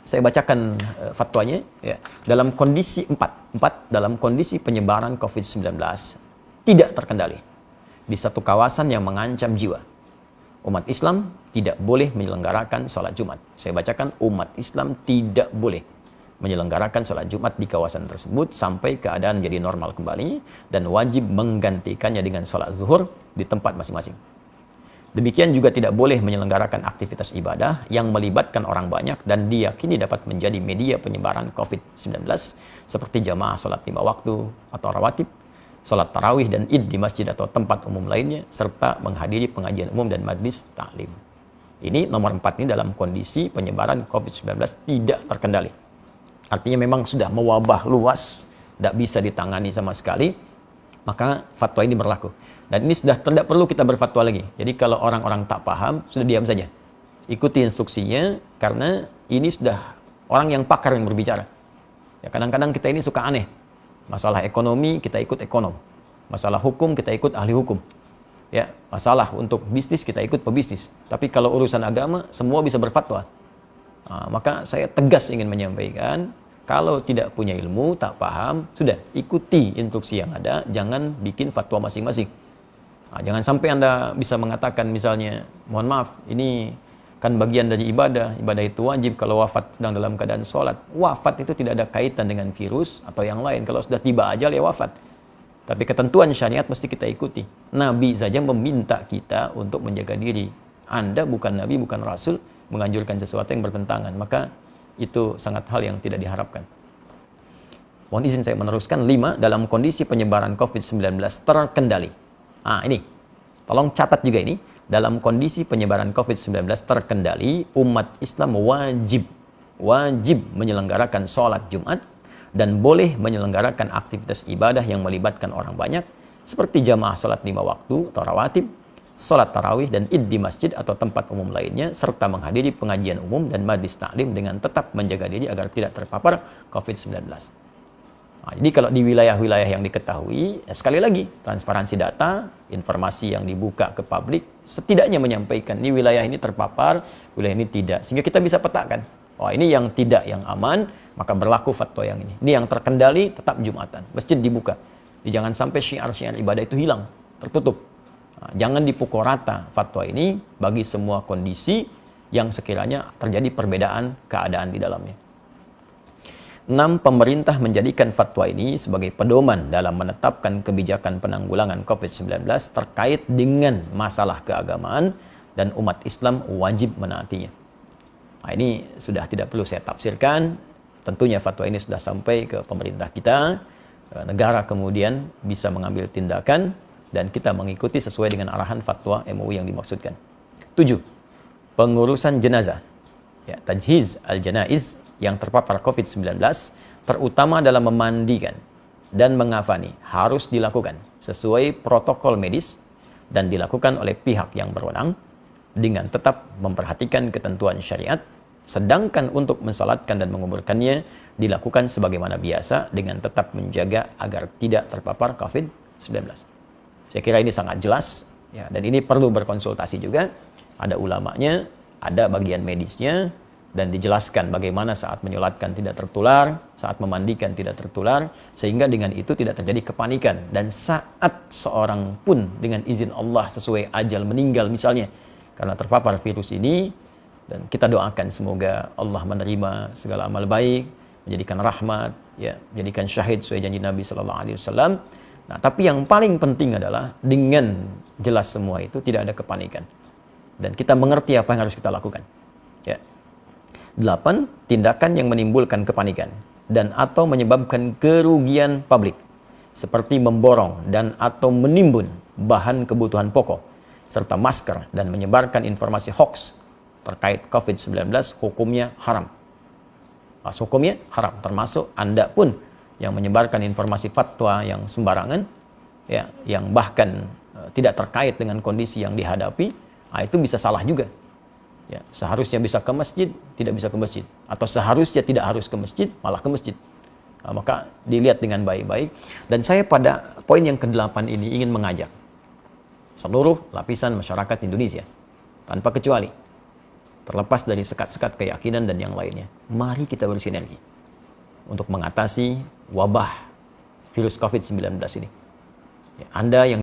Saya bacakan fatwanya ya. Dalam kondisi dalam kondisi penyebaran COVID-19 tidak terkendali di satu kawasan yang mengancam jiwa, umat Islam tidak boleh menyelenggarakan sholat Jumat. Saya bacakan, umat Islam tidak boleh menyelenggarakan sholat Jumat di kawasan tersebut sampai keadaan jadi normal kembali, dan wajib menggantikannya dengan sholat zuhur di tempat masing-masing. Demikian juga tidak boleh menyelenggarakan aktivitas ibadah yang melibatkan orang banyak dan diyakini dapat menjadi media penyebaran COVID-19 seperti jamaah sholat 5 waktu atau rawatib, sholat tarawih dan id di masjid atau tempat umum lainnya, serta menghadiri pengajian umum dan majlis taklim. Ini nomor 4 ini dalam kondisi penyebaran COVID-19 tidak terkendali. Artinya memang sudah mewabah luas, tidak bisa ditangani sama sekali, maka fatwa ini berlaku. Dan ini sudah tidak perlu kita berfatwa lagi. Jadi kalau orang-orang tak paham, sudah diam saja. Ikuti instruksinya, karena ini sudah orang yang pakar yang berbicara. Ya, kadang-kadang kita ini suka aneh. Masalah ekonomi, kita ikut ekonom. Masalah hukum, kita ikut ahli hukum. Ya, masalah untuk bisnis, kita ikut pebisnis. Tapi kalau urusan agama, semua bisa berfatwa. Nah, maka saya tegas ingin menyampaikan, kalau tidak punya ilmu, tak paham, sudah ikuti instruksi yang ada, jangan bikin fatwa masing-masing. Nah, jangan sampai Anda bisa mengatakan misalnya, mohon maaf, ini kan bagian dari ibadah itu wajib kalau wafat sedang dalam keadaan sholat. Wafat itu tidak ada kaitan dengan virus atau yang lain. Kalau sudah tiba ajal ya wafat. Tapi ketentuan syariat mesti kita ikuti. Nabi saja meminta kita untuk menjaga diri. Anda bukan Nabi, bukan Rasul, menganjurkan sesuatu yang bertentangan. Maka itu sangat hal yang tidak diharapkan. Mohon izin saya meneruskan. 5. Dalam kondisi penyebaran COVID-19 terkendali. Nah, ini, tolong catat juga ini. Dalam kondisi penyebaran COVID-19 terkendali, umat Islam wajib menyelenggarakan sholat Jumat dan boleh menyelenggarakan aktivitas ibadah yang melibatkan orang banyak, seperti jamaah sholat 5 waktu atau rawatib, sholat tarawih dan id di masjid atau tempat umum lainnya, serta menghadiri pengajian umum dan majlis taklim dengan tetap menjaga diri agar tidak terpapar COVID-19. Nah, jadi kalau di wilayah-wilayah yang diketahui, sekali lagi, transparansi data, informasi yang dibuka ke publik, setidaknya menyampaikan, ini wilayah ini terpapar, wilayah ini tidak. Sehingga kita bisa petakan, oh ini yang tidak, yang aman, maka berlaku fatwa yang ini. Ini yang terkendali, tetap Jumatan. Masjid dibuka. Jadi jangan sampai syiar-syiar ibadah itu hilang, tertutup. Nah, jangan dipukul rata fatwa ini bagi semua kondisi yang sekiranya terjadi perbedaan keadaan di dalamnya. 6. Pemerintah menjadikan fatwa ini sebagai pedoman dalam menetapkan kebijakan penanggulangan COVID-19 terkait dengan masalah keagamaan dan umat Islam wajib menaatinya. Nah, ini sudah tidak perlu saya tafsirkan. Tentunya fatwa ini sudah sampai ke pemerintah kita. Negara kemudian bisa mengambil tindakan dan kita mengikuti sesuai dengan arahan fatwa MUI yang dimaksudkan. 7. Pengurusan jenazah. Ya, tajhiz al-janaiz yang terpapar COVID-19, terutama dalam memandikan dan mengafani, harus dilakukan sesuai protokol medis dan dilakukan oleh pihak yang berwenang dengan tetap memperhatikan ketentuan syariat, sedangkan untuk mensalatkan dan menguburkannya dilakukan sebagaimana biasa dengan tetap menjaga agar tidak terpapar COVID-19. Saya kira ini sangat jelas, ya, dan ini perlu berkonsultasi juga. Ada ulamanya, ada bagian medisnya, dan dijelaskan bagaimana saat menyolatkan tidak tertular, saat memandikan tidak tertular, sehingga dengan itu tidak terjadi kepanikan. Dan saat seorang pun dengan izin Allah sesuai ajal meninggal misalnya karena terpapar virus ini, dan kita doakan semoga Allah menerima segala amal baik, menjadikan rahmat, ya, menjadikan syahid sesuai janji Nabi SAW. Nah, tapi yang paling penting adalah dengan jelas semua itu tidak ada kepanikan dan kita mengerti apa yang harus kita lakukan. Ya. 8. Tindakan yang menimbulkan kepanikan dan atau menyebabkan kerugian publik seperti memborong dan atau menimbun bahan kebutuhan pokok serta masker dan menyebarkan informasi hoax terkait COVID-19 hukumnya haram. Hukumnya haram, termasuk Anda pun yang menyebarkan informasi fatwa yang sembarangan, ya, yang bahkan tidak terkait dengan kondisi yang dihadapi, itu bisa salah juga. Ya, seharusnya bisa ke masjid, tidak bisa ke masjid. Atau seharusnya tidak harus ke masjid, malah ke masjid. Nah, maka dilihat dengan baik-baik. Dan saya pada poin yang ke-8 ini ingin mengajak seluruh lapisan masyarakat Indonesia, tanpa kecuali, terlepas dari sekat-sekat keyakinan dan yang lainnya. Mari kita bersinergi untuk mengatasi wabah virus COVID-19 ini. Ya, Anda yang